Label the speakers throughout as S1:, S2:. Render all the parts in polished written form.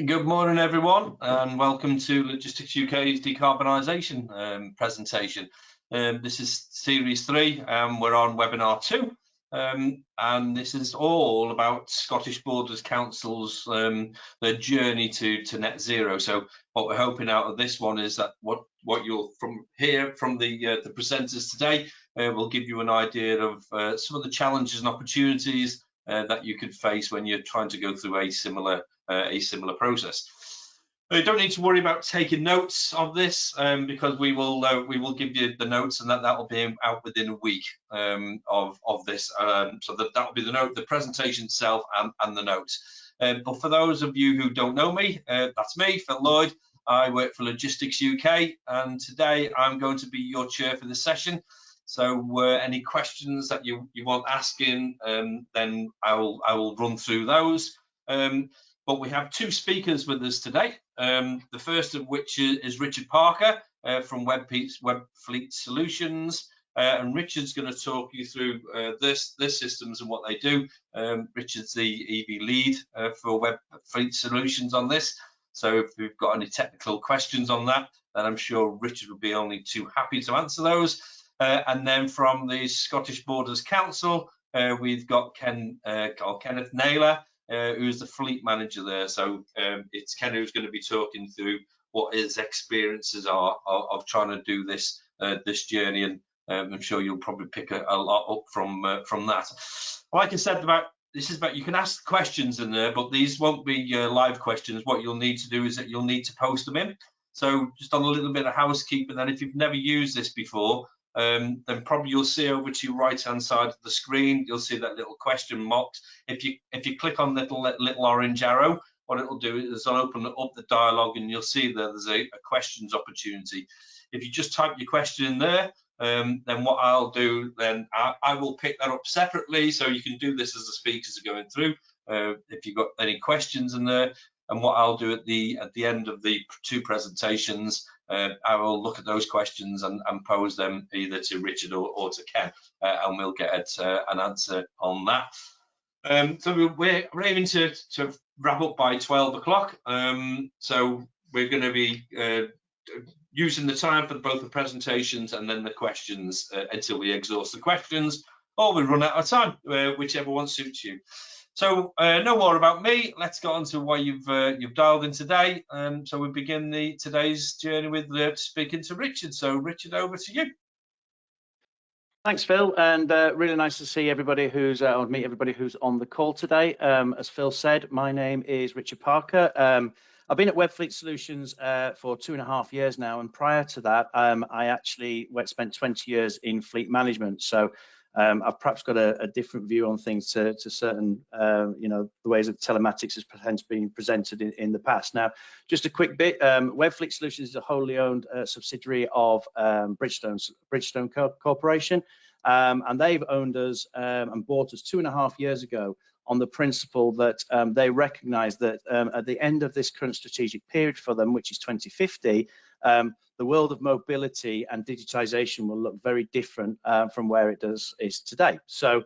S1: Good morning, everyone, and welcome to Logistics UK's decarbonisation presentation. This is Series 3, and we're on Webinar 2, and this is all about Scottish Borders Council's their journey to net zero. So what we're hoping out of this one is that what you'll hear from the presenters today will give you an idea of some of the challenges and opportunities that you could face when you're trying to go through a similar process. You don't need to worry about taking notes of this because we will give you the notes, and that will be out within a week of this. So that will be the presentation itself and the notes. But for those of you who don't know me, that's me, Phil Lloyd. I work for Logistics UK, and today I'm going to be your chair for this session. So any questions that you want asking, then I will run through those. But we have two speakers with us today. The first of which is Richard Parker from Webfleet Solutions, and Richard's going to talk you through their systems and what they do. Richard's the EV lead for Webfleet Solutions on this. So if you've got any technical questions on that, then I'm sure Richard will be only too happy to answer those. And then from the Scottish Borders Council, we've got Kenneth Naylor, who's the fleet manager there. So it's Ken who's going to be talking through what his experiences are of trying to do this journey, and I'm sure you'll probably pick a lot up from that. Like I said, you can ask questions in there, but these won't be live questions. What you'll need to do is that you'll need to post them in. So just on a little bit of housekeeping, then if you've never used this before, then probably you'll see over to your right hand side of the screen, you'll see that little question box. If you click on little orange arrow, what it'll do is it'll open up the dialogue, and you'll see there's a questions opportunity. If you just type your question in there, then what I'll do, then I will pick that up separately, so you can do this as the speakers are going through. If you've got any questions in there, and what I'll do at the end of the two presentations, I will look at those questions and pose them either to Richard or to Ken, and we'll get an answer on that. So we're aiming to wrap up by 12 o'clock. So we're going to be using the time for both the presentations and then the questions until we exhaust the questions, or we run out of time, whichever one suits you. So no more about me. Let's get on to why you've dialed in today. So we begin today's journey with speaking to Richard. So Richard, over to you.
S2: Thanks, Phil, and really nice to see everybody or meet everybody who's on the call today. As Phil said, my name is Richard Parker. I've been at Webfleet Solutions for 2.5 years now, and prior to that, I actually spent 20 years in fleet management. So I've perhaps got a different view on things to certain, the ways that telematics has been presented in the past. Now, just a quick bit, Webfleet Solutions is a wholly owned subsidiary of Bridgestone Corporation, and they've owned us and bought us 2.5 years ago on the principle that they recognise that at the end of this current strategic period for them, which is 2050, the world of mobility and digitization will look very different from where it is today. So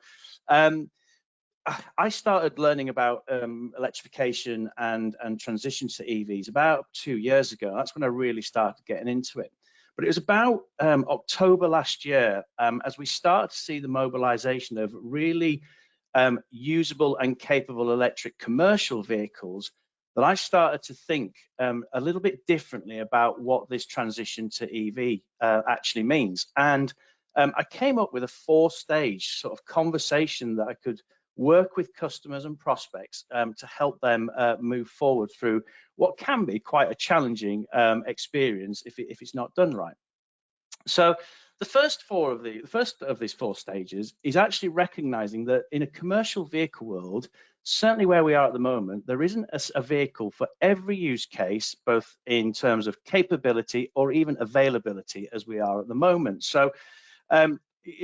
S2: I started learning about electrification and transition to EVs about 2 years ago. That's when I really started getting into it. But it was about October last year, as we started to see the mobilization of really usable and capable electric commercial vehicles, that I started to think a little bit differently about what this transition to EV actually means. And I came up with a 4-stage sort of conversation that I could work with customers and prospects to help them move forward through what can be quite a challenging experience if it's not done right. So the first of these 4 stages is actually recognizing that in a commercial vehicle world, certainly where we are at the moment, there isn't a vehicle for every use case, both in terms of capability or even availability as we are at the moment. So in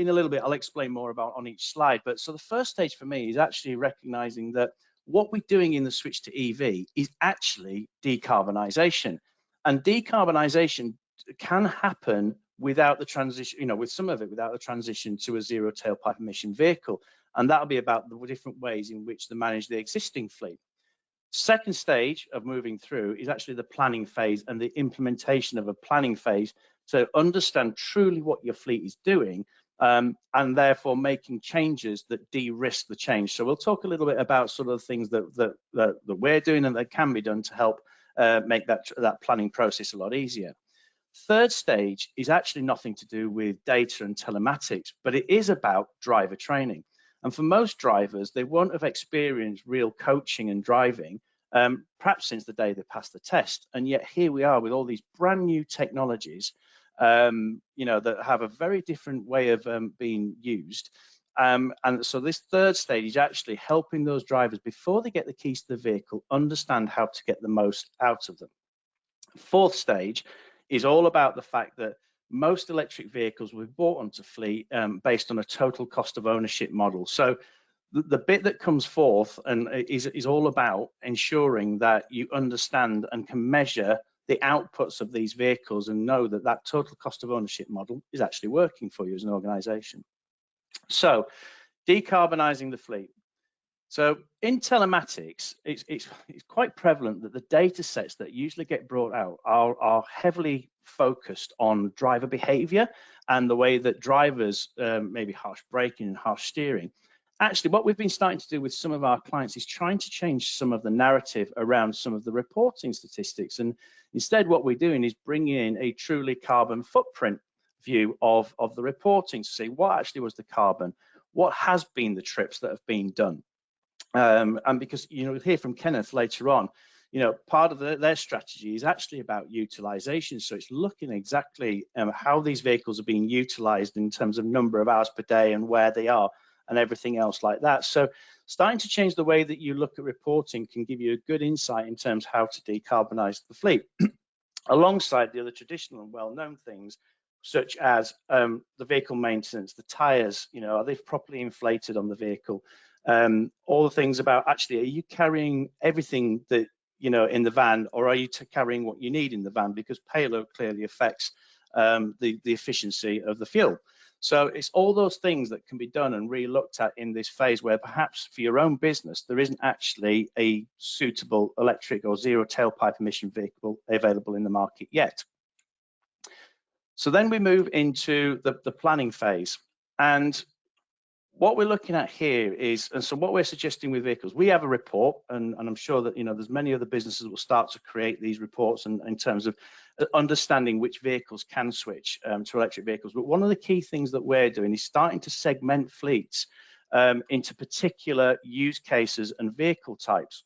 S2: a little bit, I'll explain more about on each slide. But so the first stage for me is actually recognizing that what we're doing in the switch to EV is actually decarbonisation. And decarbonisation can happen without the transition, with some of it without the transition to a zero tailpipe emission vehicle. And that'll be about the different ways in which they manage the existing fleet. Second stage of moving through is actually the planning phase and the implementation of a planning phase to understand truly what your fleet is doing, and therefore making changes that de-risk the change. So we'll talk a little bit about sort of things that we're doing and that can be done to help make that planning process a lot easier. Third stage is actually nothing to do with data and telematics, but it is about driver training. And for most drivers, they won't have experienced real coaching and driving, perhaps since the day they passed the test. And yet here we are with all these brand new technologies, that have a very different way of being used. And so this third stage is actually helping those drivers, before they get the keys to the vehicle, understand how to get the most out of them. Fourth stage is all about the fact that most electric vehicles were bought onto fleet based on a total cost of ownership model. So the bit that comes forth and is all about ensuring that you understand and can measure the outputs of these vehicles and know that that total cost of ownership model is actually working for you as an organization. So decarbonising the fleet. So in telematics, it's quite prevalent that the data sets that usually get brought out are heavily focused on driver behavior and the way that drivers, maybe harsh braking and harsh steering. Actually, what we've been starting to do with some of our clients is trying to change some of the narrative around some of the reporting statistics. And instead, what we're doing is bringing in a truly carbon footprint view of the reporting to see what actually was the carbon, what has been the trips that have been done. And because, we'll hear from Kenneth later on, part of their strategy is actually about utilization. So it's looking exactly how these vehicles are being utilized in terms of number of hours per day and where they are and everything else like that. So starting to change the way that you look at reporting can give you a good insight in terms of how to decarbonize the fleet, alongside the other traditional and well-known things, such as the vehicle maintenance, the tires, are they properly inflated on the vehicle? All the things about, actually, are you carrying everything that, in the van, or are you carrying what you need in the van? Because payload clearly affects the efficiency of the fuel. So it's all those things that can be done and re-looked at in this phase, where perhaps for your own business, there isn't actually a suitable electric or zero tailpipe emission vehicle available in the market yet. So then we move into the planning phase. And what we're looking at here is, and so what we're suggesting with vehicles, we have a report, and I'm sure that there's many other businesses that will start to create these reports and in terms of understanding which vehicles can switch to electric vehicles. But one of the key things that we're doing is starting to segment fleets into particular use cases and vehicle types.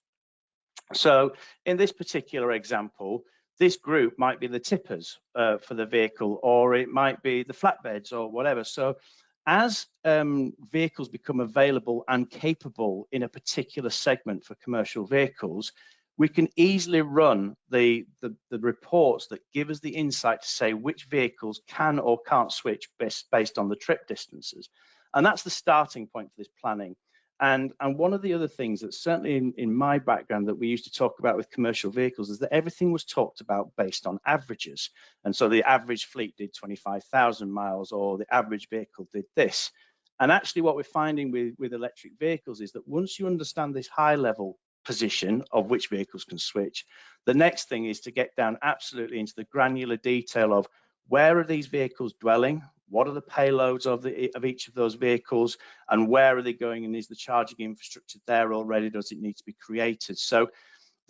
S2: So in this particular example, this group might be the tippers for the vehicle, or it might be the flatbeds or whatever. So as vehicles become available and capable in a particular segment for commercial vehicles, we can easily run the reports that give us the insight to say which vehicles can or can't switch based on the trip distances. And that's the starting point for this planning. And one of the other things that certainly in my background that we used to talk about with commercial vehicles is that everything was talked about based on averages. And so the average fleet did 25,000 miles, or the average vehicle did this. And actually what we're finding with electric vehicles is that once you understand this high level position of which vehicles can switch, the next thing is to get down absolutely into the granular detail of where are these vehicles dwelling, what are the payloads of each of those vehicles, and where are they going, and is the charging infrastructure there already, does it need to be created? So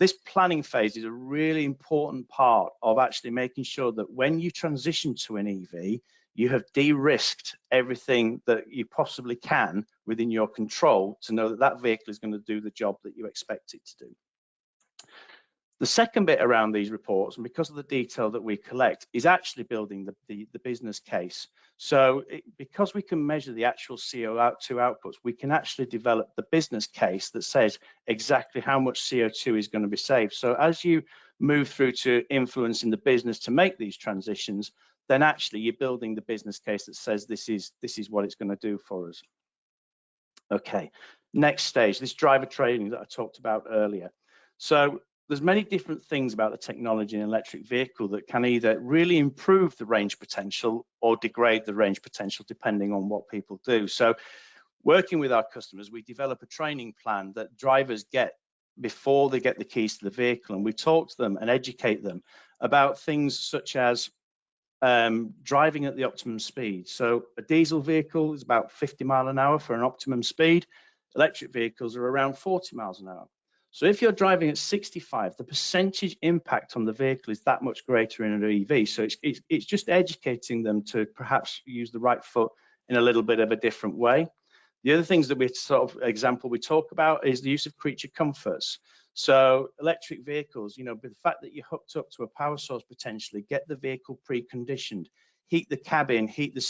S2: this planning phase is a really important part of actually making sure that when you transition to an EV, you have de-risked everything that you possibly can within your control to know that that vehicle is going to do the job that you expect it to do. The second bit around these reports, and because of the detail that we collect, is actually building the business case. So because we can measure the actual CO2 outputs, we can actually develop the business case that says exactly how much CO2 is going to be saved. So as you move through to influencing the business to make these transitions, then actually you're building the business case that says this is what it's going to do for us. Okay, next stage, this driver training that I talked about earlier. So there's many different things about the technology in an electric vehicle that can either really improve the range potential or degrade the range potential depending on what people do. So working with our customers, we develop a training plan that drivers get before they get the keys to the vehicle, and we talk to them and educate them about things such as driving at the optimum speed. So a diesel vehicle is about 50 miles an hour for an optimum speed. Electric vehicles are around 40 miles an hour. So if you're driving at 65, the percentage impact on the vehicle is that much greater in an EV. So it's just educating them to perhaps use the right foot in a little bit of a different way. The other things that we we talk about is the use of creature comforts. So electric vehicles, with the fact that you're hooked up to a power source, potentially get the vehicle preconditioned, heat the cabin, heat the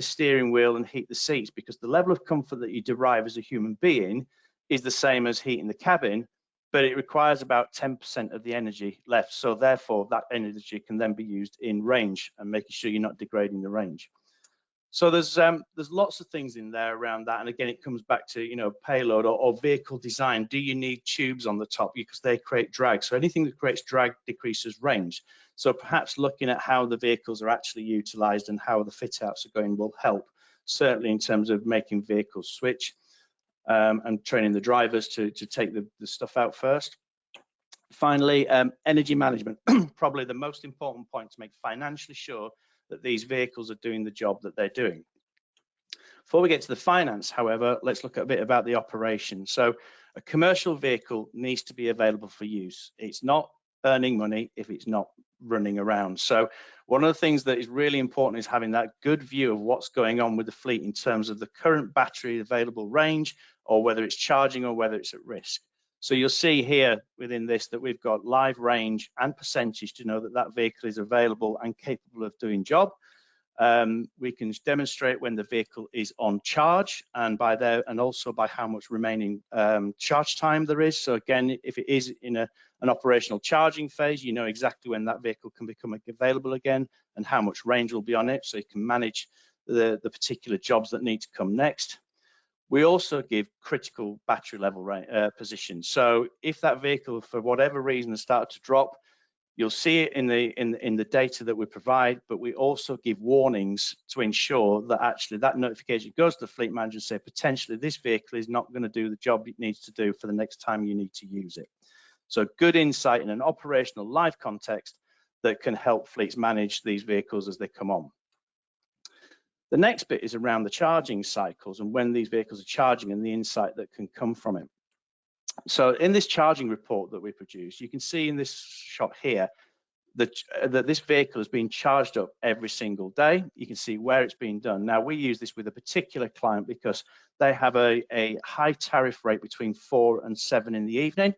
S2: steering wheel and heat the seats, because the level of comfort that you derive as a human being is the same as heating the cabin, but it requires about 10% of the energy left. So therefore that energy can then be used in range and making sure you're not degrading the range. So there's lots of things in there around that, and again it comes back to payload or vehicle design. Do you need tubes on the top because they create drag? So anything that creates drag decreases range. So perhaps looking at how the vehicles are actually utilized and how the fit outs are going will help, certainly in terms of making vehicles switch and training the drivers to take the stuff out first. Finally, energy management, probably the most important point to make financially sure that these vehicles are doing the job that they're doing. Before we get to the finance, however, let's look a bit about the operation. So a commercial vehicle needs to be available for use. It's not earning money if it's not running around. So one of the things that is really important is having that good view of what's going on with the fleet in terms of the current battery available range, or whether it's charging or whether it's at risk. So you'll see here within this that we've got live range and percentage to know that that vehicle is available and capable of doing job. We can demonstrate when the vehicle is on charge and also by how much remaining charge time there is. So again, if it is in an operational charging phase, you know exactly when that vehicle can become available again and how much range will be on it, so you can manage the particular jobs that need to come next. We also give critical battery level positions. So if that vehicle, for whatever reason, has started to drop, you'll see it in the data that we provide, but we also give warnings to ensure that actually that notification goes to the fleet manager and say, potentially this vehicle is not going to do the job it needs to do for the next time you need to use it. So good insight in an operational live context that can help fleets manage these vehicles as they come on. The next bit is around the charging cycles and when these vehicles are charging and the insight that can come from it. So in this charging report that we produce, you can see in this shot here that this vehicle has been charged up every single day. You can see where it's being done. Now, we use this with a particular client because they have a high tariff rate between 4 and 7 in the evening.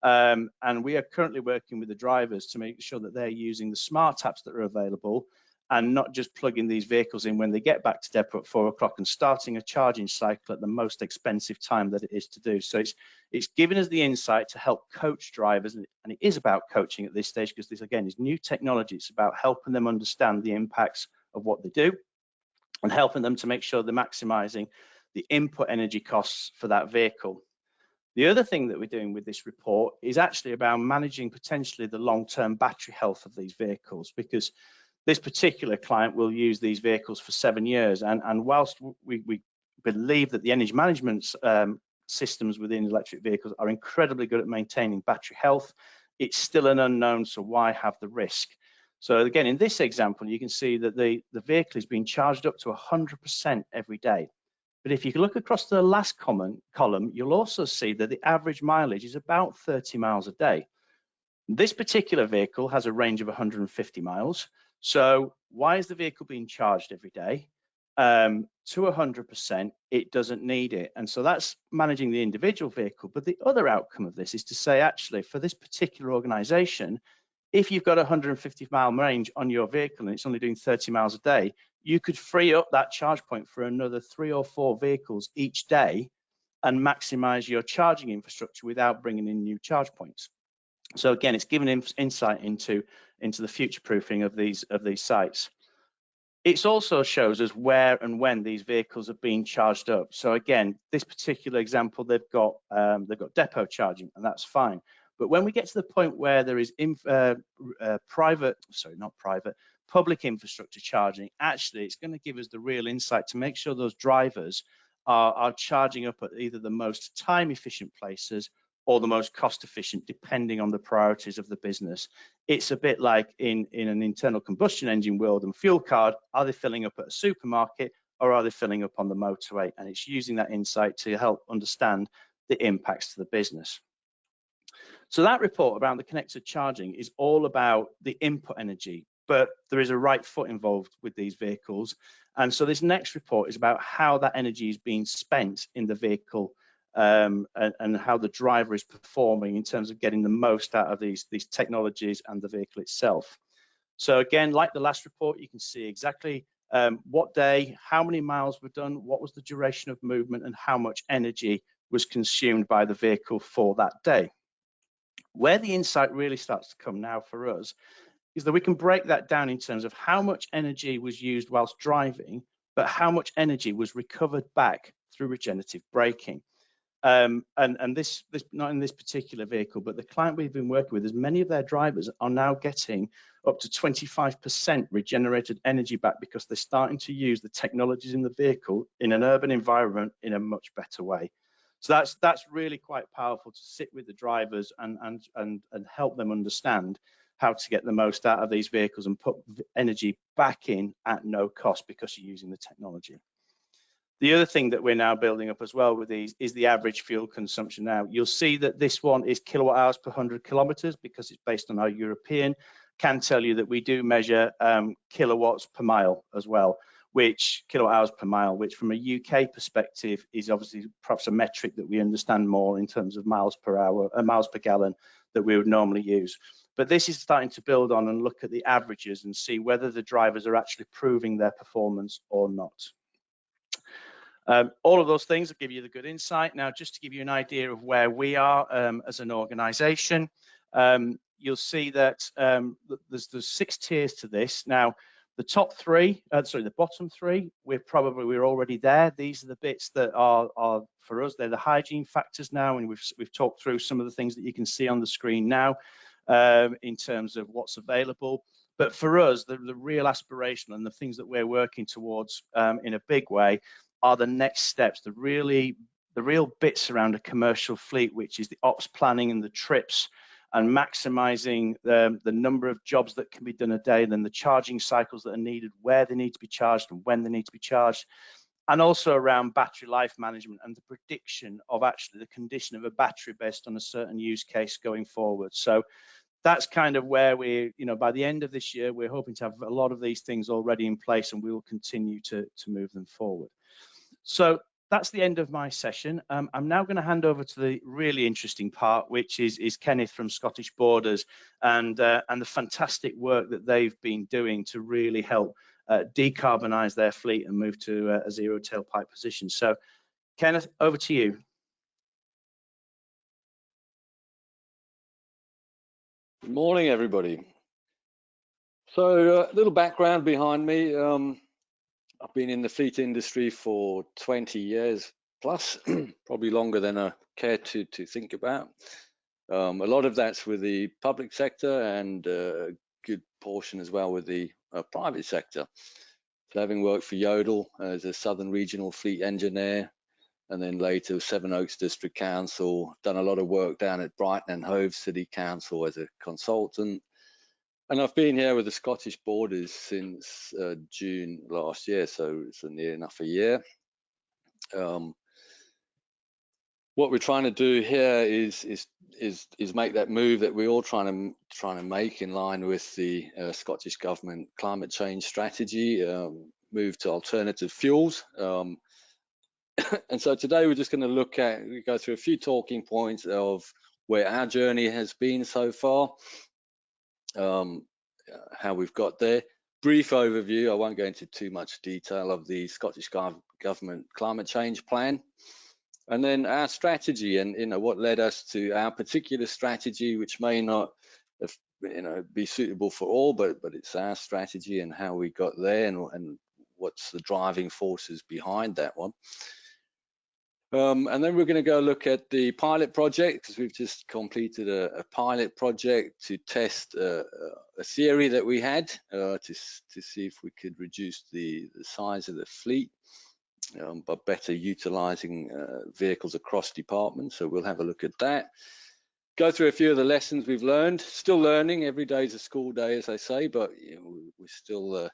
S2: And we are currently working with the drivers to make sure that they're using the smart apps that are available and not just plugging these vehicles in when they get back to depot at 4 o'clock and starting a charging cycle at the most expensive time that it is to do. So it's giving us the insight to help coach drivers, and it is about coaching at this stage because this, again, is new technology. It's about helping them understand the impacts of what they do and helping them to make sure they're maximizing the input energy costs for that vehicle. The other thing that we're doing with this report is actually about managing potentially the long-term battery health of these vehicles, because this particular client will use these vehicles for 7 years. And whilst we believe that the energy management systems within electric vehicles are incredibly good at maintaining battery health, it's still an unknown, so why have the risk? So again, in this example, you can see that the vehicle is being charged up to 100% every day. But if you look across the last column, you'll also see that the average mileage is about 30 miles a day. This particular vehicle has a range of 150 miles. So why is the vehicle being charged every day? To 100%, it doesn't need it. And so that's managing the individual vehicle. But the other outcome of this is to say, actually, for this particular organization, if you've got a 150-mile range on your vehicle and it's only doing 30 miles a day, you could free up that charge point for another 3 or 4 vehicles each day and maximize your charging infrastructure without bringing in new charge points. So again, it's giving insight into the future proofing of these sites. It also shows us where and when these vehicles are being charged up. So again, this particular example, they've got depot charging, and that's fine. But when we get to the point where there is public infrastructure charging, actually, it's going to give us the real insight to make sure those drivers are charging up at either the most time efficient places or the most cost efficient, depending on the priorities of the business. It's a bit like in an internal combustion engine world and fuel card. Are they filling up at a supermarket or are they filling up on the motorway? And it's using that insight to help understand the impacts to the business. So that report around the connected charging is all about the input energy, but there is a right foot involved with these vehicles. And so this next report is about how that energy is being spent in the vehicle, and how the driver is performing in terms of getting the most out of these technologies and the vehicle itself. So again, like the last report, you can see exactly what day, how many miles were done, what was the duration of movement, and how much energy was consumed by the vehicle for that day. Where the insight really starts to come now for us is that we can break that down in terms of how much energy was used whilst driving, but how much energy was recovered back through regenerative braking. And this not in this particular vehicle, but the client we've been working with, as many of their drivers are now getting up to 25% regenerated energy back because they're starting to use the technologies in the vehicle in an urban environment in a much better way. So that's really quite powerful to sit with the drivers and help them understand how to get the most out of these vehicles and put energy back in at no cost because you're using the technology. The other thing that we're now building up as well with these is the average fuel consumption. Now, you'll see that this one is kilowatt hours per 100 kilometers because it's based on our European. Can tell you that we do measure kilowatts per mile as well, which kilowatt hours per mile, which from a UK perspective is obviously perhaps a metric that we understand more in terms of miles per hour, miles per gallon that we would normally use. But this is starting to build on and look at the averages and see whether the drivers are actually proving their performance or not. All of those things will give you the good insight. Now, just to give you an idea of where we are as an organization, you'll see that there's 6 tiers to this. Now, the top 3, the bottom 3, we're already there. These are the bits that are for us, they're the hygiene factors now, and we've talked through some of the things that you can see on the screen now in terms of what's available. But for us, the real aspiration and the things that we're working towards in a big way are the next steps, the real bits around a commercial fleet, which is the ops planning and the trips and maximizing the number of jobs that can be done a day, and then the charging cycles that are needed, where they need to be charged and when they need to be charged, and also around battery life management and the prediction of actually the condition of a battery based on a certain use case going forward. So that's kind of where we, by the end of this year, we're hoping to have a lot of these things already in place, and we will continue to move them forward. So that's the end of my session. I'm now going to hand over to the really interesting part, which is Kenneth from Scottish Borders and the fantastic work that they've been doing to really help decarbonise their fleet and move to a zero tailpipe position. So, Kenneth, over to you.
S3: Good morning, everybody. So a little background behind me. I've been in the fleet industry for 20 years plus, probably longer than I care to think about. A lot of that's with the public sector and a good portion as well with the private sector. So having worked for Yodel as a Southern Regional Fleet Engineer, and then later Sevenoaks District Council, done a lot of work down at Brighton and Hove City Council as a consultant. And I've been here with the Scottish Borders since June last year, so it's near enough a year. What we're trying to do here is make that move that we're all trying to make in line with the Scottish Government climate change strategy, move to alternative fuels. And so today we're just going to go through a few talking points of where our journey has been so far. How we've got there. Brief overview, I won't go into too much detail, of the Scottish Government climate change plan, and then our strategy and what led us to our particular strategy, which may not be suitable for all, but it's our strategy and how we got there and what's the driving forces behind that one. And then we're going to go look at the pilot project, because we've just completed a pilot project to test a theory that we had to see if we could reduce the size of the fleet. but better utilizing vehicles across departments. So we'll have a look at that. Go through a few of the lessons we've learned. Still learning. Every day is a school day, as they say, but you know, we're still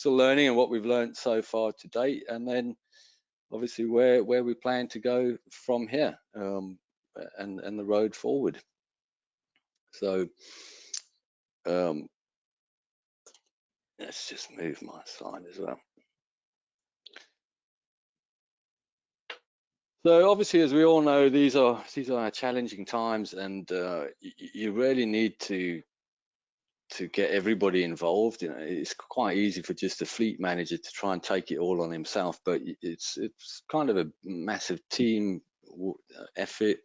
S3: learning and what we've learned so far to date, and then obviously where we plan to go from here, and the road forward. So let's just move my slide as well. So obviously, as we all know, these are challenging times, and you really need to get everybody involved. You know, it's quite easy for just a fleet manager to try and take it all on himself, but it's kind of a massive team effort,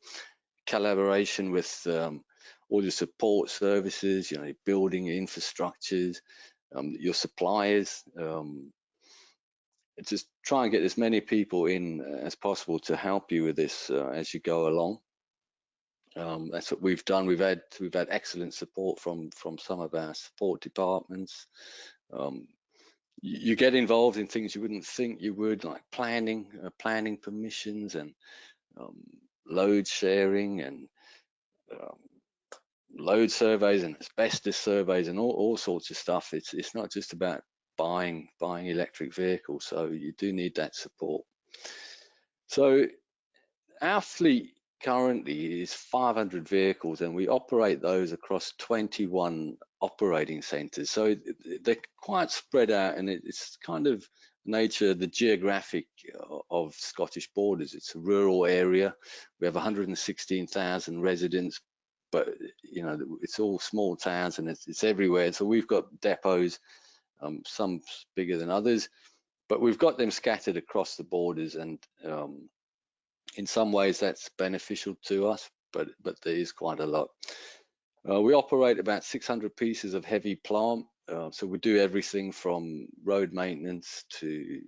S3: collaboration with all the support services, you know, building infrastructures, your suppliers. Just try and get as many people in as possible to help you with this as you go along. That's what we've done. We've had excellent support from some of our support departments. You get involved in things you wouldn't think you would, like planning permissions, and load sharing, and load surveys, and asbestos surveys, and all sorts of stuff. It's not just about buying electric vehicles, so you do need that support. So our fleet currently is 500 vehicles, and we operate those across 21 operating centres. So they're quite spread out, and it's kind of nature, the geographic of Scottish borders. It's a rural area. We have 116,000 residents, but you know, it's all small towns, and it's everywhere. So we've got depots, some bigger than others, but we've got them scattered across the borders, and in some ways that's beneficial to us, but there is quite a lot. We operate about 600 pieces of heavy plant, so we do everything from road maintenance to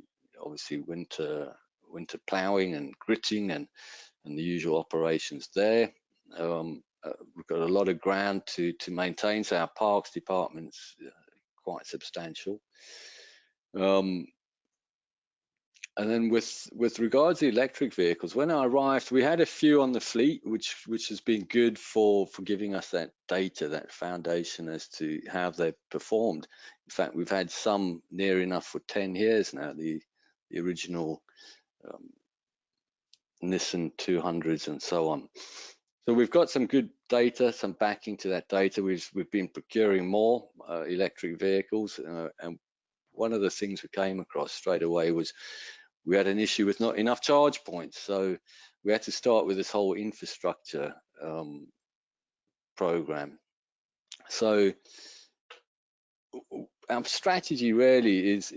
S3: obviously winter ploughing and gritting, and the usual operations there. We've got a lot of ground to maintain, so our parks department's quite substantial. And then with regards to electric vehicles, when I arrived, we had a few on the fleet, which has been good for giving us that data, that foundation as to how they've performed. In fact, we've had some near enough for 10 years now, the original Nissan 200s and so on. So we've got some good data, some backing to that data. We've been procuring more electric vehicles, and one of the things we came across straight away was we had an issue with not enough charge points. So we had to start with this whole infrastructure program. So our strategy really is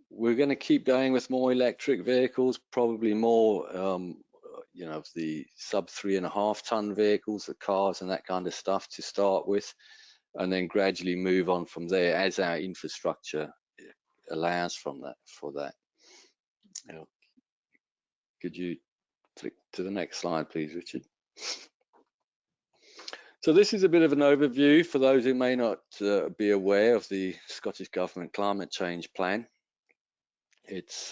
S3: we're going to keep going with more electric vehicles, probably more you know, the sub 3.5 ton vehicles, the cars and that kind of stuff to start with, and then gradually move on from there as our infrastructure allows for that. You know, could you flick to the next slide, please, Richard? So this is a bit of an overview for those who may not be aware of the Scottish Government Climate Change Plan. It's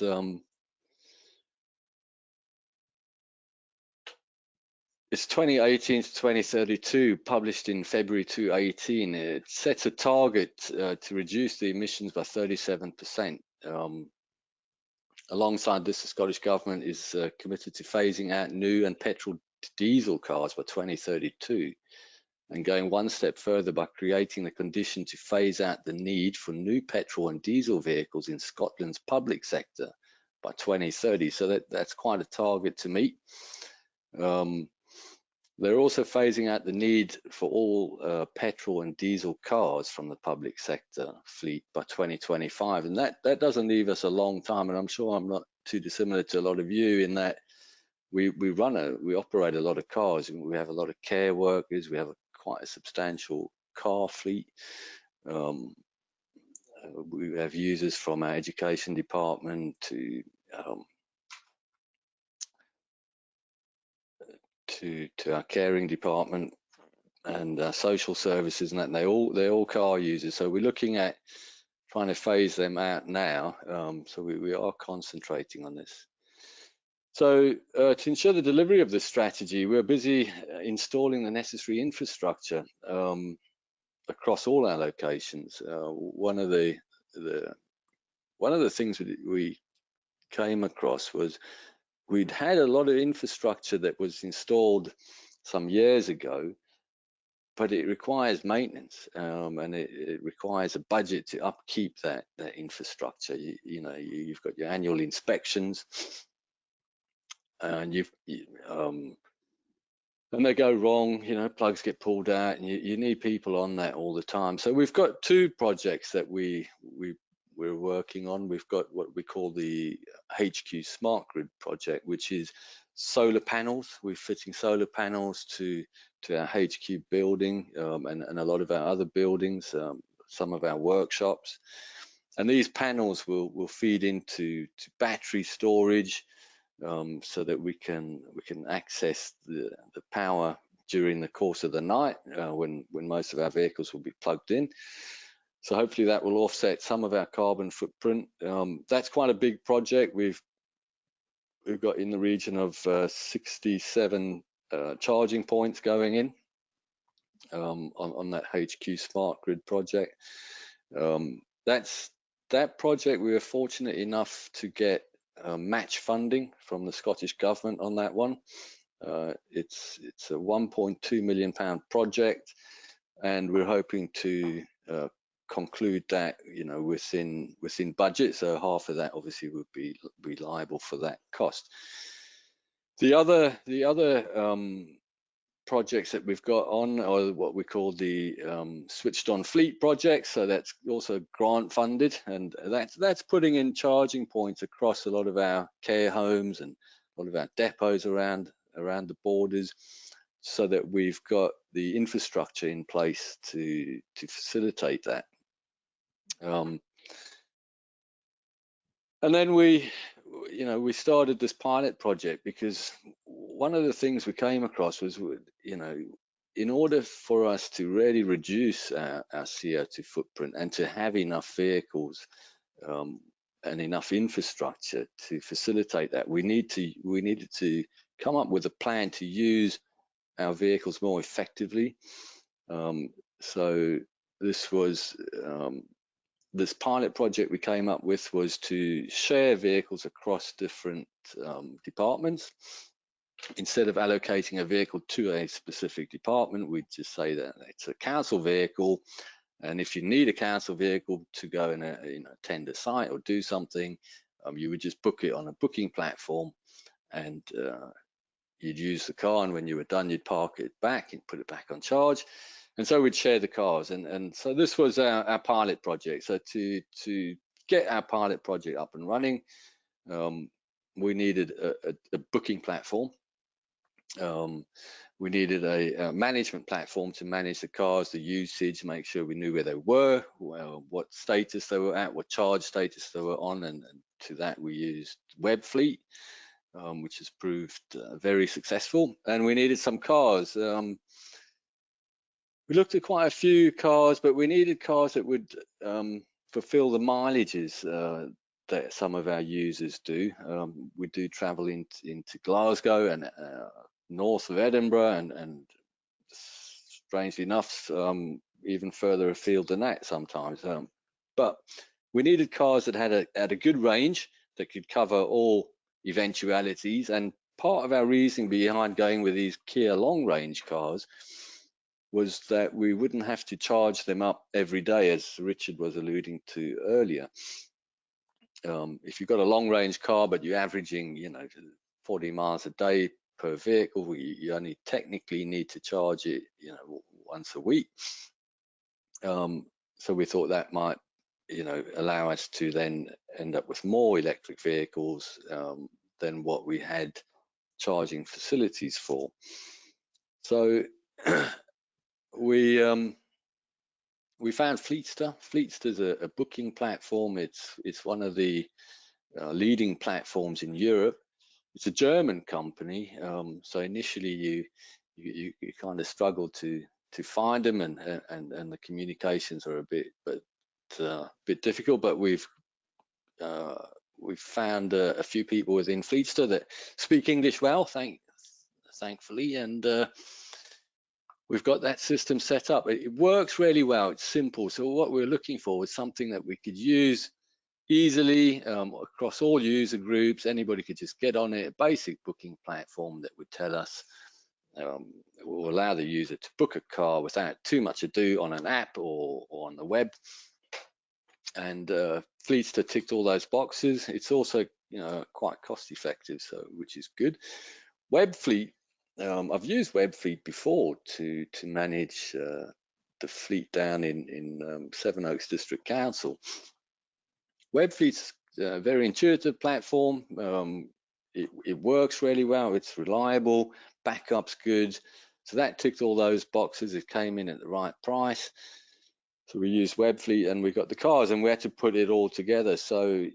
S3: 2018 to 2032, published in February 2018. It sets a target to reduce the emissions by 37%. Alongside this, the Scottish Government is committed to phasing out new and petrol diesel cars by 2032, and going one step further by creating the condition to phase out the need for new petrol and diesel vehicles in Scotland's public sector by 2030. So that's quite a target to meet. They're also phasing out the need for all petrol and diesel cars from the public sector fleet by 2025, and that doesn't leave us a long time. And I'm sure I'm not too dissimilar to a lot of you in that we operate a lot of cars, and we have a lot of care workers. We have quite a substantial car fleet. We have users from our education department to our caring department and social services, and that they're all car users. So we're looking at trying to phase them out now. So we are concentrating on this. So to ensure the delivery of this strategy, we're busy installing the necessary infrastructure across all our locations. One of the things we came across was we'd had a lot of infrastructure that was installed some years ago, but it requires maintenance, and it requires a budget to upkeep that infrastructure. You've got your annual inspections, and and they go wrong, plugs get pulled out, and you need people on that all the time. So we've got two projects that we're working on. We've got what we call the HQ Smart Grid project, which is solar panels. We're fitting solar panels to our HQ building, and a lot of our other buildings, some of our workshops. And these panels will feed into battery storage, so that we can access the power during the course of the night, when most of our vehicles will be plugged in. So hopefully that will offset some of our carbon footprint. That's quite a big project. We've got in the region of 67 charging points going in on that HQ Smart Grid project. That project, we were fortunate enough to get match funding from the Scottish Government on that one. It's a £1.2 million project, and we're hoping to conclude that within budget. So half of that obviously would be liable for that cost. The other projects that we've got on are what we call the switched on fleet projects. So that's also grant funded, and that's putting in charging points across a lot of our care homes and a lot of our depots around the borders, so that we've got the infrastructure in place to facilitate that. And then we started this pilot project because one of the things we came across was, in order for us to really reduce our CO2 footprint and to have enough vehicles and enough infrastructure to facilitate that, we needed to come up with a plan to use our vehicles more effectively. So this pilot project we came up with was to share vehicles across different departments. Instead of allocating a vehicle to a specific department, we'd just say that it's a council vehicle, and if you need a council vehicle to go and attend a site or do something, you would just book it on a booking platform, and you'd use the car, and when you were done, you'd park it back and put it back on charge. And so we'd share the cars, and so this was our pilot project. So to get our pilot project up and running, we needed a booking platform. We needed a management platform to manage the cars, the usage, make sure we knew where they were, what status they were at, what charge status they were on, and to that we used Webfleet, which has proved very successful. And we needed some cars. We looked at quite a few cars, but we needed cars that would fulfill the mileages that some of our users do. We do travel into Glasgow and north of Edinburgh, and strangely enough, even further afield than that sometimes. But we needed cars that had a good range that could cover all eventualities. And part of our reasoning behind going with these Kia long-range cars was that we wouldn't have to charge them up every day, as Richard was alluding to earlier. If you've got a long-range car, but you're averaging, 40 miles a day per vehicle, you only technically need to charge it, once a week. So we thought that might, allow us to then end up with more electric vehicles than what we had charging facilities for. So we found Fleetster. Fleetster's a booking platform. It's one of the leading platforms in Europe. It's a German company, so initially you kind of struggle to find them, and the communications are a bit bit difficult, but we've found a few people within Fleetster that speak English well, thankfully, and we've got that system set up. It works really well. It's simple. So what we're looking for was something that we could use easily across all user groups. Anybody could just get on it. A basic booking platform that would tell us, will allow the user to book a car without too much ado on an app or on the web. And Fleetster ticked all those boxes. It's also, quite cost effective, so which is good. Webfleet, I've used Webfleet before to manage the fleet down in Sevenoaks District Council. Webfleet's a very intuitive platform. It works really well. It's reliable. Backup's good. So that ticked all those boxes. It came in at the right price. So we used Webfleet and we got the cars, and we had to put it all together. So,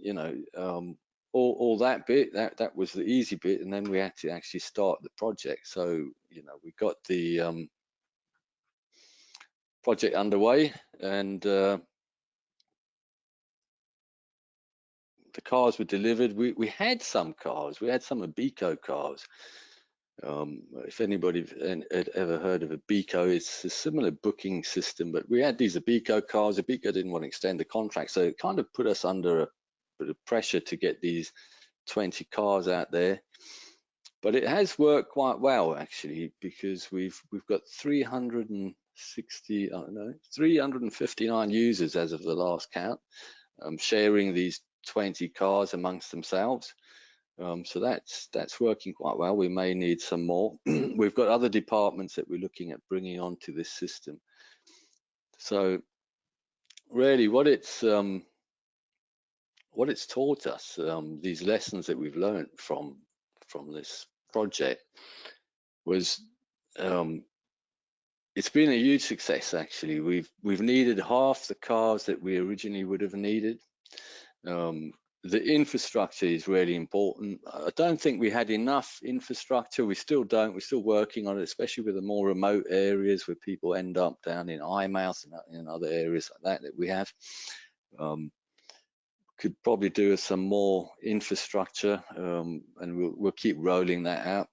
S3: all that bit, that was the easy bit, and then we had to actually start the project. So, we got the project underway, and the cars were delivered. We had some cars. We had some Abico cars. If anybody had ever heard of Abico, it's a similar booking system, but we had these Abico cars. Abico didn't want to extend the contract, so it kind of put us under a bit of pressure to get these 20 cars out there. But it has worked quite well, actually, because we've got 359 users as of the last count, sharing these 20 cars amongst themselves. So that's working quite well. We may need some more. We've got other departments that we're looking at bringing onto this system. So really, what it's taught us, these lessons that we've learned from this project, was it's been a huge success. Actually, we've needed half the cars that we originally would have needed. The infrastructure is really important. I don't think we had enough infrastructure. We still don't. We're still working on it, especially with the more remote areas where people end up down in Eyemouth and other areas like that we have. Could probably do with some more infrastructure, and we'll keep rolling that out.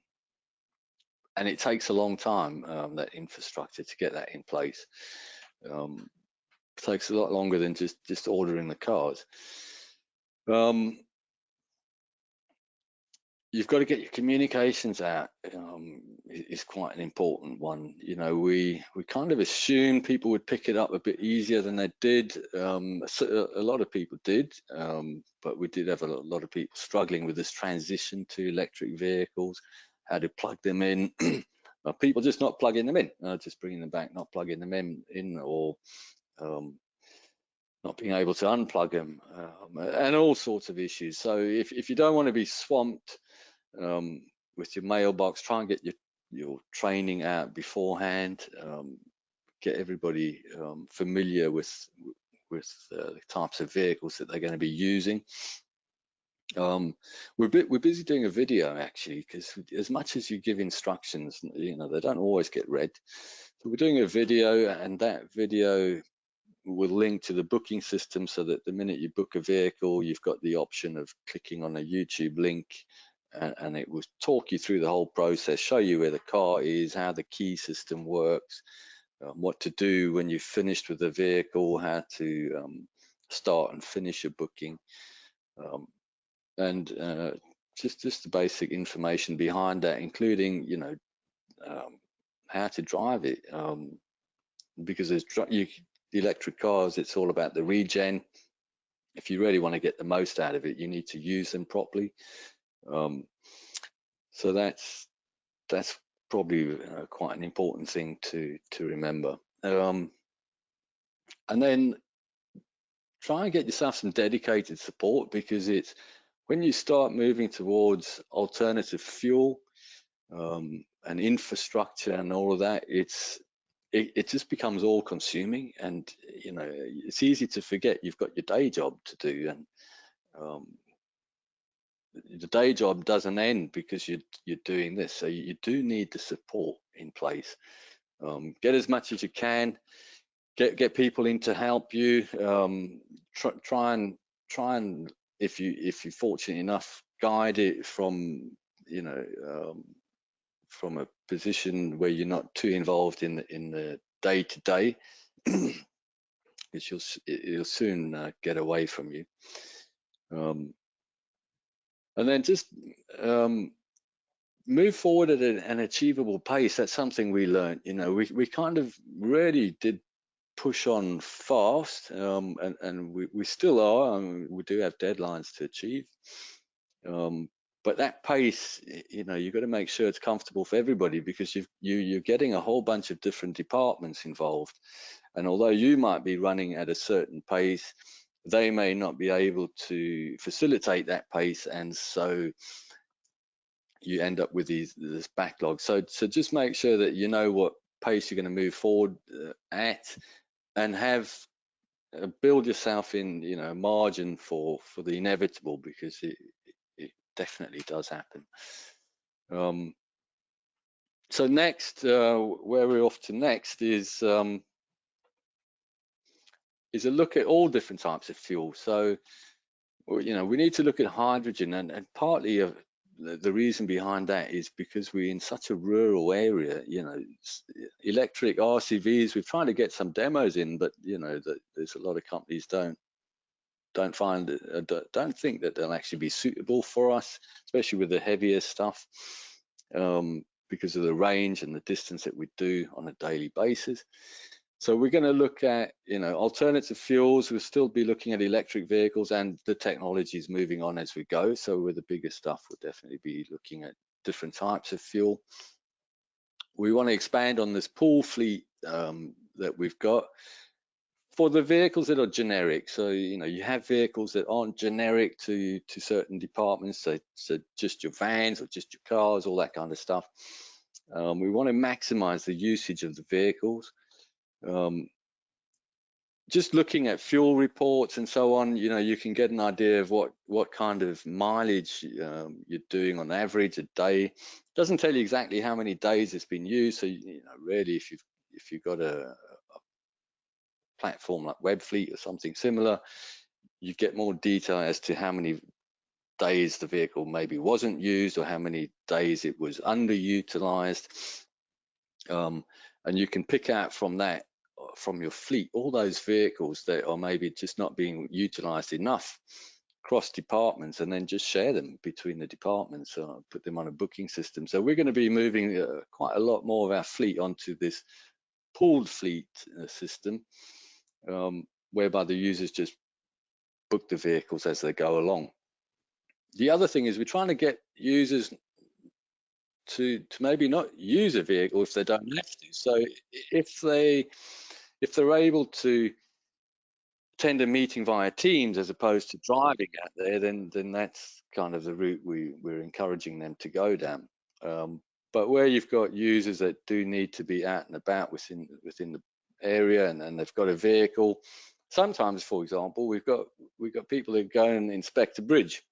S3: And it takes a long time, that infrastructure, to get that in place. It takes a lot longer than just ordering the cars. You've got to get your communications out. Is quite an important one. We kind of assumed people would pick it up a bit easier than they did. A lot of people did, but we did have a lot of people struggling with this transition to electric vehicles, how to plug them in. People just not plugging them in, just bringing them back, not plugging them in, or not being able to unplug them, and all sorts of issues. So if you don't want to be swamped with your mailbox, try and get your training out beforehand. Get everybody familiar with the types of vehicles that they're going to be using. We're busy doing a video, actually, because as much as you give instructions, they don't always get read. So we're doing a video, and that video will link to the booking system, so that the minute you book a vehicle, you've got the option of clicking on a YouTube link, and it will talk you through the whole process, show you where the car is, how the key system works, what to do when you've finished with the vehicle, how to start and finish your booking, and just the basic information behind that, including how to drive it, because the electric cars, it's all about the regen. If you really want to get the most out of it, you need to use them properly. So that's probably quite an important thing to remember. And then try and get yourself some dedicated support, because it's when you start moving towards alternative fuel and infrastructure and all of that, it just becomes all consuming, and it's easy to forget you've got your day job to do, and the day job doesn't end because you're doing this. So you do need the support in place. Get as much as you can. get people in to help you. Try and if you're fortunate enough, guide it from from a position where you're not too involved in the day-to-day, because it'll soon get away from you. And then just move forward at an achievable pace. That's something we learned. We kind of really did push on fast, and we still are. We do have deadlines to achieve. But that pace, you've got to make sure it's comfortable for everybody, because you're getting a whole bunch of different departments involved. And although you might be running at a certain pace, they may not be able to facilitate that pace, and so you end up with this backlog. So just make sure that you know what pace you're going to move forward at, and have build yourself in a margin for the inevitable, because it definitely does happen. So next, where we're off to next is a look at all different types of fuel. So we need to look at hydrogen, and partly of the reason behind that is because we're in such a rural area. Electric RCVs, we're trying to get some demos in, but that there's a lot of companies don't think that they'll actually be suitable for us, especially with the heavier stuff, because of the range and the distance that we do on a daily basis. So we're going to look at alternative fuels. We'll still be looking at electric vehicles, and the technology is moving on as we go. So with the bigger stuff, we'll definitely be looking at different types of fuel. We want to expand on this pool fleet that we've got for the vehicles that are generic. So you have vehicles that aren't generic to certain departments, so just your vans or just your cars, all that kind of stuff. We want to maximize the usage of the vehicles. Just looking at fuel reports and so on, you can get an idea of what kind of mileage you're doing on average a day. It doesn't tell you exactly how many days it's been used. So really, if you've got a platform like Webfleet or something similar, you get more detail as to how many days the vehicle maybe wasn't used, or how many days it was underutilized. And you can pick out from that, from your fleet, all those vehicles that are maybe just not being utilized enough across departments, and then just share them between the departments, put them on a booking system. So we're going to be moving quite a lot more of our fleet onto this pooled fleet system, whereby the users just book the vehicles as they go along. The other thing is we're trying to get users to maybe not use a vehicle if they don't have to. So if they're able to attend a meeting via Teams as opposed to driving out there, then that's kind of the route we're encouraging them to go down. But where you've got users that do need to be out and about within the area, and they've got a vehicle, sometimes, for example, we've got people that go and inspect a bridge.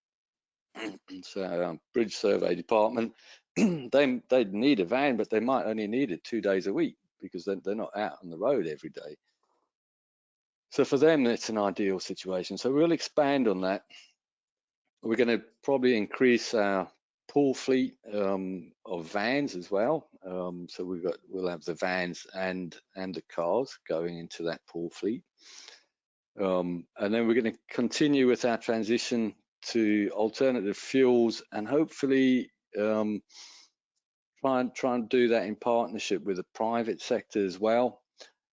S3: So bridge survey department, they need a van, but they might only need it 2 days a week, because they're not out on the road every day. So for them, it's an ideal situation. So we'll expand on that. We're going to probably increase our pool fleet of vans as well. So we'll have the vans and the cars going into that pool fleet. And then we're going to continue with our transition to alternative fuels, and hopefully try and do that in partnership with the private sector as well.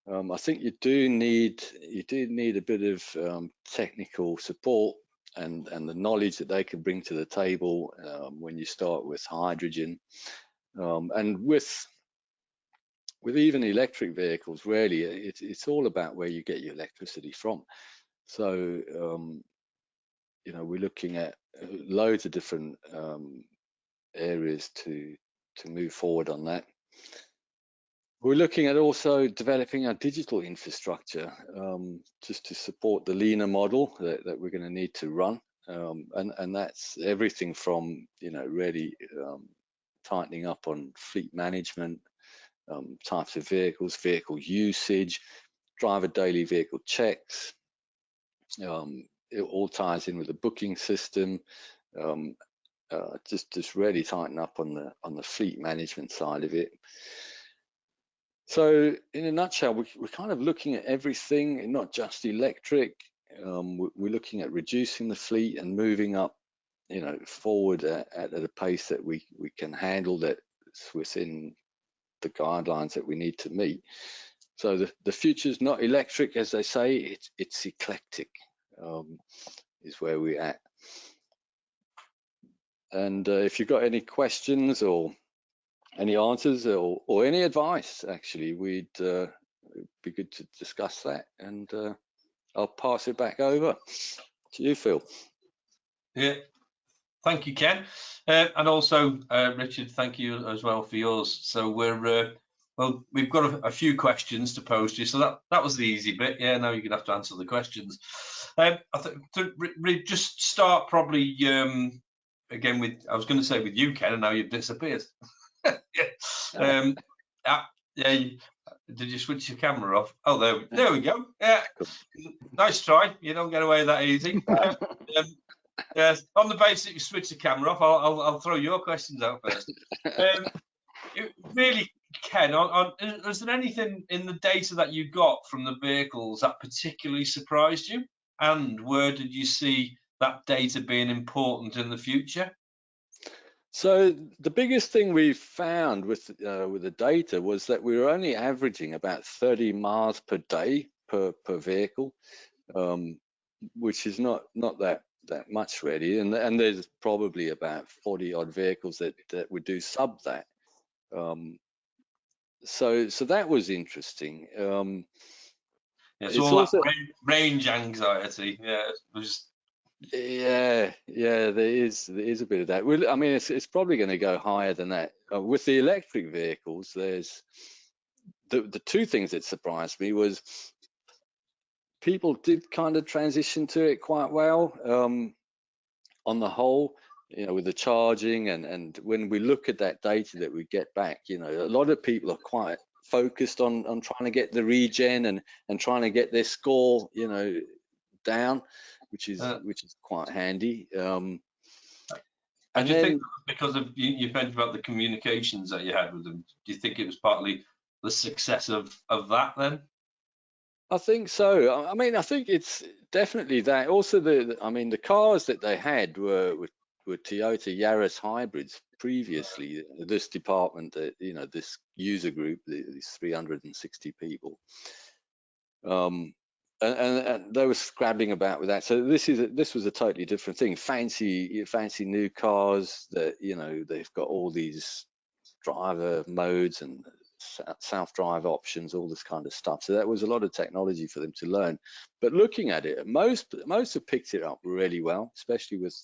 S3: I think you do need a bit of technical support and the knowledge that they can bring to the table when you start with hydrogen, and with even electric vehicles. Really, it's all about where you get your electricity from. So we're looking at loads of different areas to move forward on that. We're looking at also developing our digital infrastructure, just to support the leaner model that we're going to need to run, and that's everything from really tightening up on fleet management, types of vehicles, vehicle usage, driver daily vehicle checks. It all ties in with the booking system. Just really tighten up on the fleet management side of it. So in a nutshell, we're kind of looking at everything, and not just electric. We're looking at reducing the fleet and moving up, forward at a pace that we can handle, that's within the guidelines that we need to meet. So the future's not electric, as they say, it's eclectic, is where we're at. And if you've got any questions or any answers or any advice, actually, it'd be good to discuss that. And I'll pass it back over to you, Phil.
S1: Yeah, thank you, Ken, and also Richard, thank you as well for yours. So we've got a few questions to pose to you, so that was the easy bit. Yeah, now you're gonna have to answer the questions. I think to just start probably again with, I was going to say with you, Ken, and now you've disappeared. Yeah. Yeah. Did you switch your camera off? Oh, there we go. Yeah, nice try. You don't get away that easy. Yes, on the basis you switch the camera off, I'll throw your questions out first. Really, Ken, is there anything in the data that you got from the vehicles that particularly surprised you? And where did you see that data being important in the future?
S3: So the biggest thing we found with the data was that we were only averaging about 30 miles per day per vehicle, which is not that much really, and there's probably about 40 odd vehicles that would do sub that. So that was interesting.
S1: It's all also that range anxiety.
S3: Yeah, there is a bit of that. Well, I mean, it's probably going to go higher than that. With the electric vehicles, there's the two things that surprised me was people did kind of transition to it quite well, on the whole, with the charging, and when we look at that data that we get back, a lot of people are quite focused on trying to get the regen and trying to get their score, down, which is quite handy.
S1: And do you think because of you mentioned about the communications that you had with them, do you think it was partly the success of that then?
S3: I think so. I mean, I think it's definitely that. Also, the cars that they had were Toyota Yaris hybrids previously. This department, this user group, these 360 people, and they were scrabbling about with that. So this was a totally different thing. Fancy new cars that they've got all these driver modes and self-drive options, all this kind of stuff. So that was a lot of technology for them to learn. But looking at it, most have picked it up really well, especially with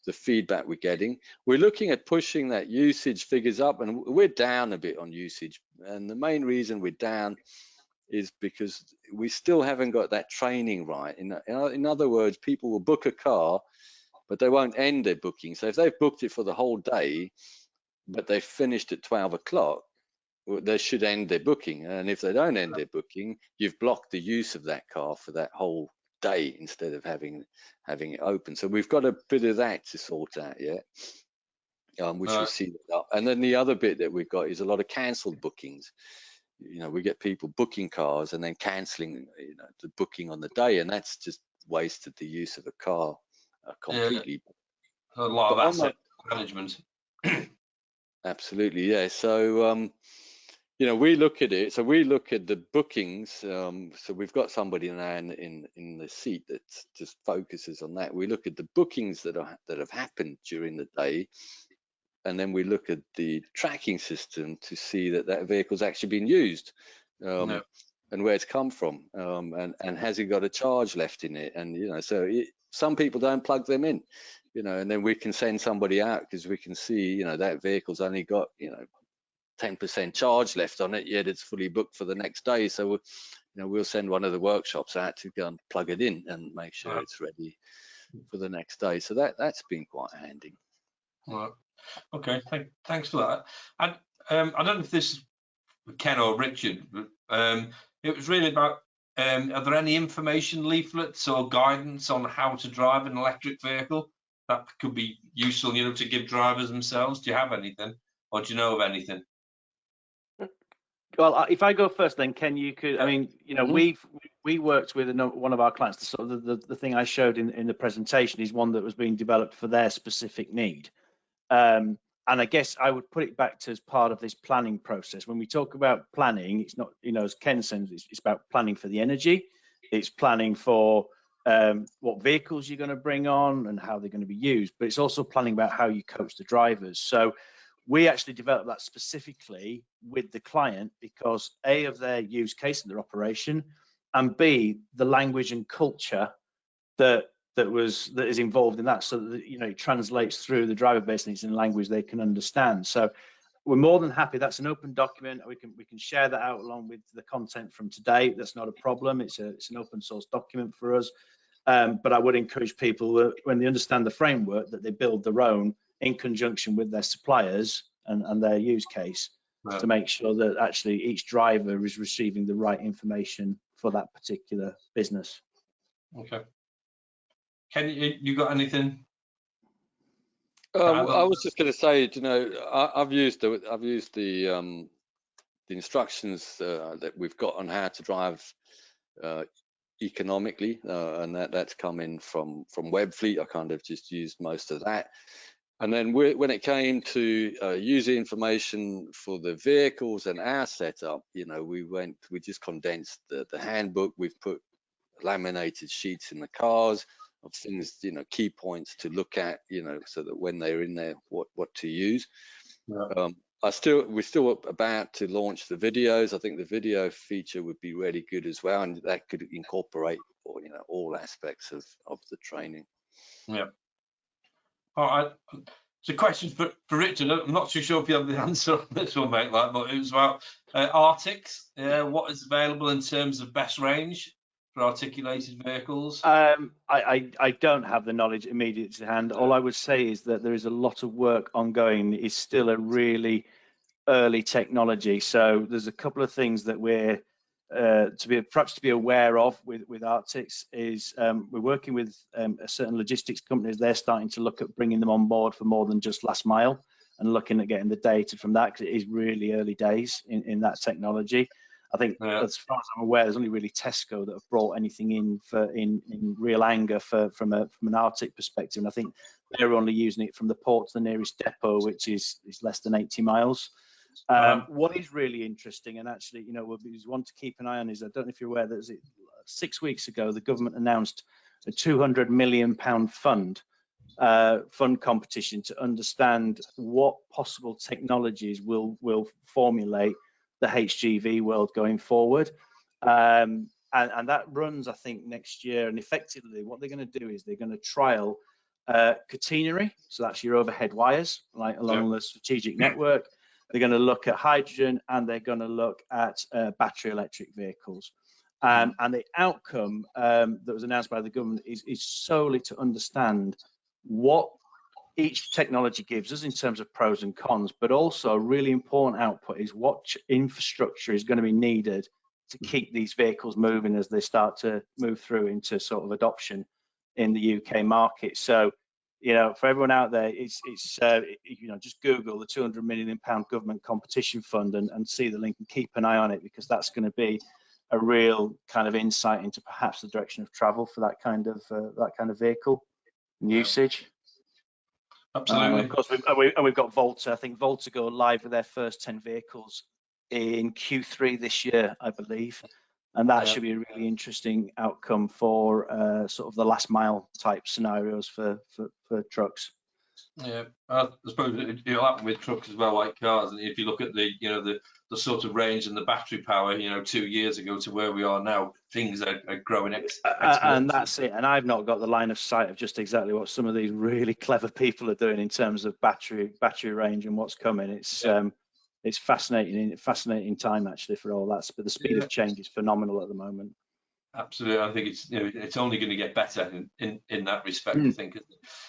S3: the feedback we're getting. We're looking at pushing that usage figures up, and we're down a bit on usage. And the main reason we're down is because we still haven't got that training right. In other words, people will book a car, but they won't end their booking. So if they've booked it for the whole day, but they've finished at 12 o'clock, they should end their booking. And if they don't end their booking, you've blocked the use of that car for that whole day instead of having it open. So we've got a bit of that to sort out yet, which we'll see. And then the other bit that we've got is a lot of cancelled bookings. We get people booking cars and then cancelling, the booking on the day, and that's just wasted the use of a car completely.
S1: Yeah. A lot of asset management.
S3: Absolutely, yeah. So we look at it. So we look at the bookings. So we've got somebody now in the seat that just focuses on that. We look at the bookings that have happened during the day, and then we look at the tracking system to see that vehicle's actually been used, and where it's come from, and has it got a charge left in it. And some people don't plug them in, and then we can send somebody out because we can see that vehicle's only got 10% charge left on it, yet it's fully booked for the next day. So we'll send one of the workshops out to go and plug it in and make sure it's ready for the next day. So that's been quite handy.
S1: Right. Okay, thanks for that. And I don't know if this is Ken or Richard, but it was really about Are there any information leaflets or guidance on how to drive an electric vehicle that could be useful, you know, to give drivers themselves? Do you have anything, or do you know of anything?
S2: Well, if I go first, then Ken, you could.
S1: Yeah.
S2: I mean, you know, we worked with one of our clients. Sort of the thing I showed in the presentation is one that was being developed for their specific need. And I guess I would put it back to as part of this planning process. When we talk about planning, it's not, you know, as Ken said, it's about planning for the energy. It's planning for what vehicles you're going to bring on and how they're going to be used. But it's also planning about how you coach the drivers. So we actually developed that specifically with the client because A, of their use case and their operation, and B, the language and culture that is involved in that, so that, you know, it translates through the driver base and it's in language they can understand. So we're more than happy. That's an open document. We can share that out along with the content from today. That's not a problem. It's an open source document for us. But I would encourage people that when they understand the framework, that they build their own in conjunction with their suppliers and their use case, right, to make sure that actually each driver is receiving the right information for that particular business.
S1: Okay. Ken, you got anything?
S3: I was just going to say, you know, I've used the instructions that we've got on how to drive economically, and that's coming from Webfleet. I kind of just used most of that. And then when it came to user information for the vehicles and our setup, you know, we just condensed the handbook. We've put laminated sheets in the cars of things, you know, key points to look at, you know, so that when they're in there, what to use. Yeah. We're still about to launch the videos. I think the video feature would be really good as well, and that could incorporate, you know, all aspects of the training.
S1: Yeah. All right. So, questions for Richard. I'm not too sure if you have the answer on this one, mate. Like, but it was about Arctics. What is available in terms of best range for articulated vehicles?
S2: I don't have the knowledge immediate to hand. All I would say is that there is a lot of work ongoing. It's still a really early technology, so there's a couple of things that we're perhaps to be aware of with Arctics is we're working with a certain logistics companies. They're starting to look at bringing them on board for more than just last mile and looking at getting the data from that, because it is really early days in that technology. I think, yeah, as far as I'm aware, there's only really Tesco that have brought anything in real anger from an Arctic perspective, and I think they're only using it from the port to the nearest depot, which is less than 80 miles. What is really interesting, and actually, you know, what we want to keep an eye on is, I don't know if you're aware that 6 weeks ago the government announced a £200 million fund competition to understand what possible technologies will formulate the HGV world going forward, and that runs, I think, next year. And effectively, what they're going to do is they're going to trial catenary, so that's your overhead wires, like along the strategic network. They're going to look at hydrogen, and they're going to look at battery electric vehicles. And the outcome that was announced by the government is solely to understand what each technology gives us in terms of pros and cons, but also a really important output is what infrastructure is going to be needed to keep these vehicles moving as they start to move through into sort of adoption in the UK market. So, you know, for everyone out there, it's you know, just Google the £200 million government competition fund and see the link and keep an eye on it, because that's going to be a real kind of insight into perhaps the direction of travel for that kind of vehicle and usage.
S1: Absolutely.
S2: Of course, we've got Volta. I think Volta go live with their first 10 vehicles in Q3 this year, I believe, and that should be a really interesting outcome for sort of the last mile type scenarios for trucks.
S1: Yeah, I suppose it'll happen with trucks as well, like cars. And if you look at the, you know, the sort of range and the battery power, you know, 2 years ago to where we are now, things are growing exponentially.
S2: And that's it. And I've not got the line of sight of just exactly what some of these really clever people are doing in terms of battery range and what's coming. It's fascinating time actually for all that. But the speed of change is phenomenal at the moment.
S1: Absolutely, I think it's, you know, it's only going to get better in that respect. I think.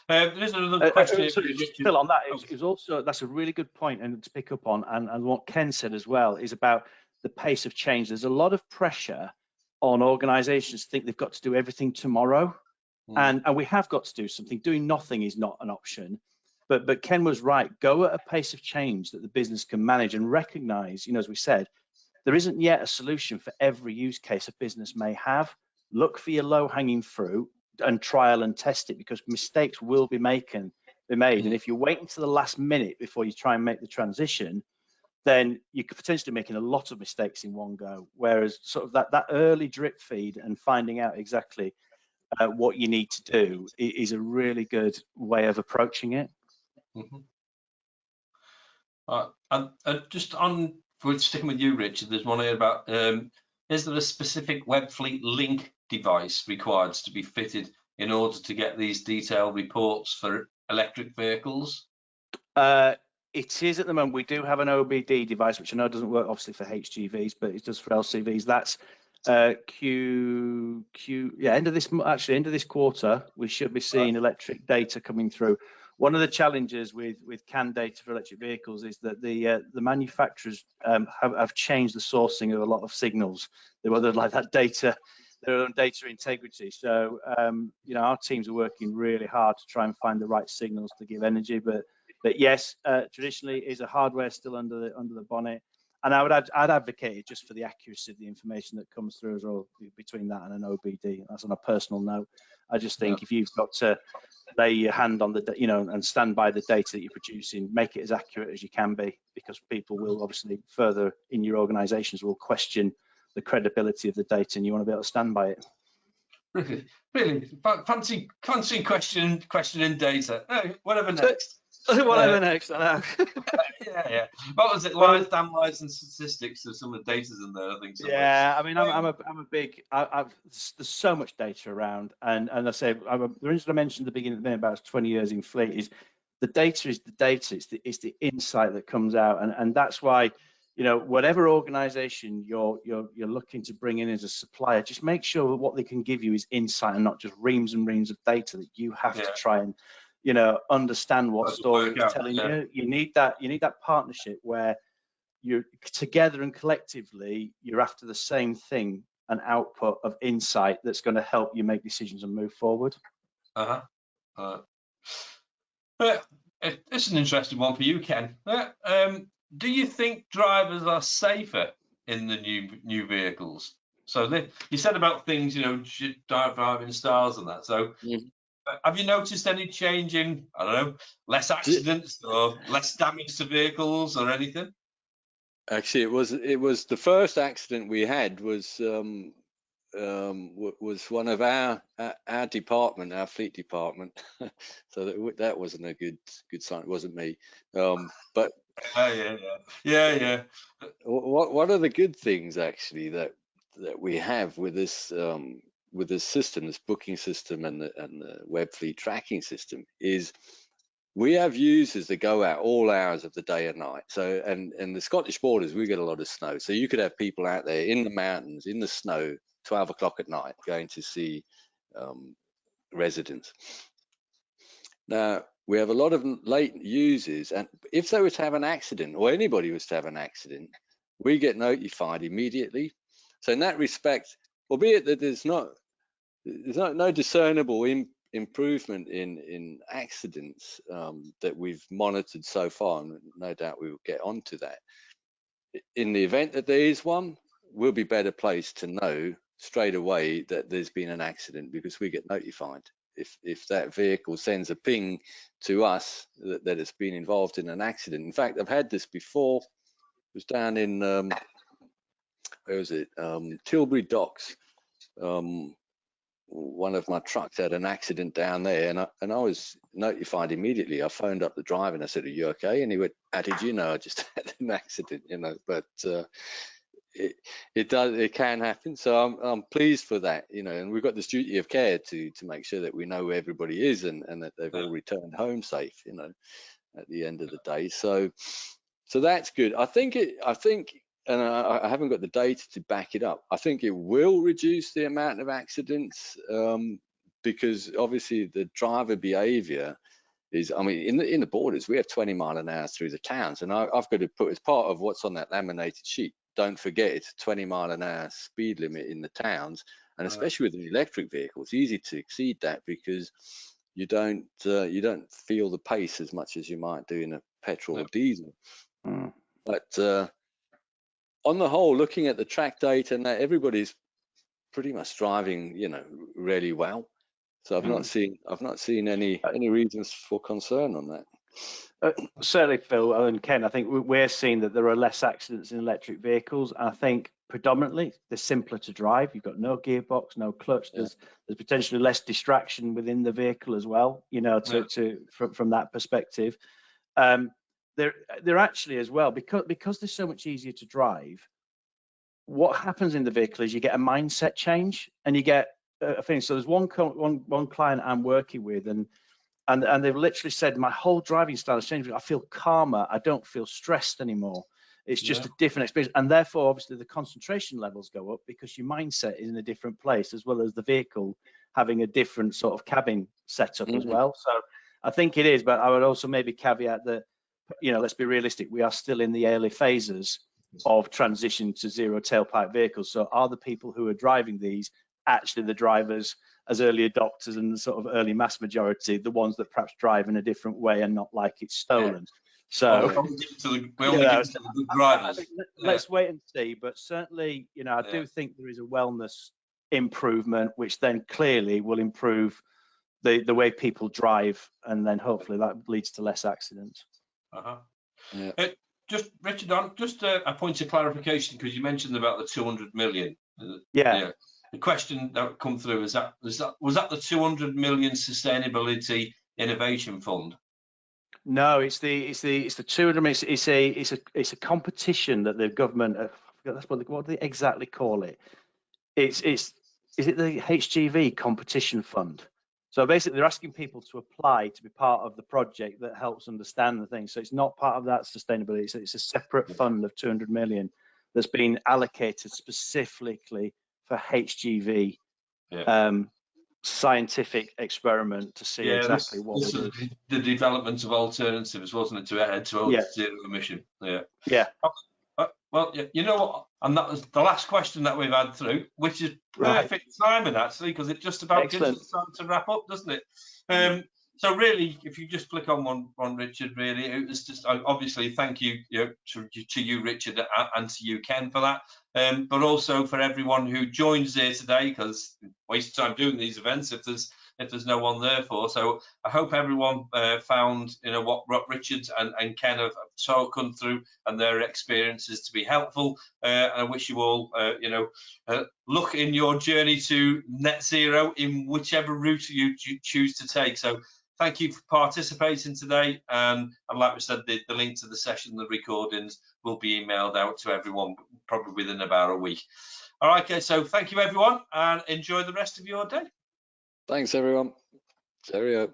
S1: There's another question.
S2: Still on that, it was also, that's a really good point, and to pick up on, and what Ken said as well is about the pace of change. There's a lot of pressure on organisations think they've got to do everything tomorrow, and we have got to do something. Doing nothing is not an option. But Ken was right. Go at a pace of change that the business can manage and recognise, you know, as we said, there isn't yet a solution for every use case a business may have. Look for your low-hanging fruit and trial and test it, because mistakes will be made. And if you wait until the last minute before you try and make the transition, then you could potentially be making a lot of mistakes in one go. Whereas sort of that early drip feed and finding out exactly what you need to do is a really good way of approaching it.
S1: And just on, we're sticking with you, Richard, there's one here about, is there a specific Webfleet link device required to be fitted in order to get these detailed reports for electric vehicles?
S2: It is at the moment. We do have an OBD device, which I know doesn't work obviously for HGVs, but it does for LCVs. That's end of this quarter, we should be seeing electric data coming through. One of the challenges with CAN data for electric vehicles is that the manufacturers have changed the sourcing of a lot of signals. They were like that data, their own data integrity. So you know, our teams are working really hard to try and find the right signals to give energy. But yes, traditionally is a hardware still under the bonnet. And I'd advocate it just for the accuracy of the information that comes through as well, between that and an OBD. That's on a personal note. I just think if you've got to lay your hand on the, you know, and stand by the data that you're producing, make it as accurate as you can be, because people will obviously further in your organisations will question the credibility of the data, and you want to be able to stand by it.
S1: Really, fancy questioning data. Oh, whatever next.
S2: Whatever next, I know.
S1: yeah. What was it? Lifetime license statistics of some of the data's in there, I think. Somewhere.
S2: Yeah, I mean, I'm a big. There's so much data around, and I say the reason I mentioned at the beginning about 20 years in fleet is the data is the data. It's the insight that comes out, and that's why, you know, whatever organisation you're looking to bring in as a supplier, just make sure that what they can give you is insight and not just reams and reams of data that you have to try and, you know, understand what story it's telling you. You need that partnership where you're together and collectively you're after the same thing, an output of insight that's going to help you make decisions and move forward.
S1: It's an interesting one for you, Ken. Do you think drivers are safer in the new vehicles? So you said about things, you know, driving styles and that. So have you noticed any change in, I don't know, less accidents or less damage to vehicles or anything?
S3: Actually, it was the first accident we had was one of our department, our fleet department. So that wasn't a good sign. It wasn't me. But
S1: yeah.
S3: What are the good things actually that we have with this system, this booking system and the Webfleet tracking system, is we have users that go out all hours of the day and night. So and the Scottish borders, we get a lot of snow. So you could have people out there in the mountains, in the snow, 12 o'clock at night, going to see residents. Now, we have a lot of late users, and if they were to have an accident, or anybody was to have an accident, we get notified immediately. So in that respect, albeit that there's no discernible improvement in accidents that we've monitored so far, and no doubt we will get onto that. In the event that there is one, we'll be better placed to know straight away that there's been an accident, because we get notified. If that vehicle sends a ping to us that it's been involved in an accident. In fact, I've had this before. It was down in where was it? Tilbury Docks. One of my trucks had an accident down there, and I was notified immediately. I phoned up the driver and I said, "Are you okay?" And he went, "How did you know?" I just had an accident, you know. But it can happen. So I'm pleased for that, you know. And we've got this duty of care to make sure that we know where everybody is and that they've all returned home safe, you know, at the end of the day. So that's good. I think, and I haven't got the data to back it up, I think it will reduce the amount of accidents, because obviously the driver behavior is, I mean, in the borders, we have 20 mile an hour through the towns, and I've got to put, as part of what's on that laminated sheet, don't forget it's a 20-mile-an-hour speed limit in the towns, and especially with an electric vehicle, it's easy to exceed that because you don't feel the pace as much as you might do in a petrol or diesel. But on the whole, looking at the track data, and that, everybody's pretty much driving, really well. So I've not seen any reasons for concern on that.
S2: Certainly, Phil and Ken, I think we're seeing that there are less accidents in electric vehicles. I think predominantly they're simpler to drive. You've got no gearbox, no clutch. There's potentially less distraction within the vehicle as well, from that perspective. They're actually as well, because they're so much easier to drive. What happens in the vehicle is you get a mindset change, and you get a thing. So there's one client I'm working with, and they've literally said, my whole driving style has changed. I feel calmer. I don't feel stressed anymore. It's just a different experience. And therefore, obviously, the concentration levels go up because your mindset is in a different place, as well as the vehicle having a different sort of cabin setup as well. So I think it is, but I would also maybe caveat that, let's be realistic. We are still in the early phases of transition to zero tailpipe vehicles. So are the people who are driving these actually the drivers as early adopters and the sort of early mass majority, the ones that perhaps drive in a different way and not like it's stolen? So let's wait and see. But certainly, I do think there is a wellness improvement, which then clearly will improve the way people drive, and then hopefully that leads to less accidents.
S1: Just Richard, just a point of clarification, because you mentioned about the 200 million. The question that come through was that the 200 million Sustainability Innovation Fund? No,
S2: it's the 200 million. It's a competition that the government. That's what do they exactly call it? Is it the HGV competition fund? So basically, they're asking people to apply to be part of the project that helps understand the thing. So it's not part of that sustainability. So it's a separate fund of 200 million that's been allocated specifically for HGV scientific experiment to see exactly what
S1: this is the development of alternatives, wasn't it, to head towards zero emission? Well, you know what, and that was the last question that we've had through, which is perfect timing actually, because it just about gives us time to wrap up, doesn't it? So really, if you just click on one, Richard, really, it was just obviously thank you, to you, Richard, and to you, Ken, for that, but also for everyone who joins here today, because waste time doing these events if there's no one there for. So I hope everyone found what Richard and Ken have come through and their experiences to be helpful. And I wish you all luck in your journey to net zero in whichever route you choose to take. So thank you for participating today, and like we said, the link to the session, the recordings, will be emailed out to everyone probably within about a week. All right, okay, so thank you everyone, and enjoy the rest of your day.
S3: Thanks everyone. Cheerio.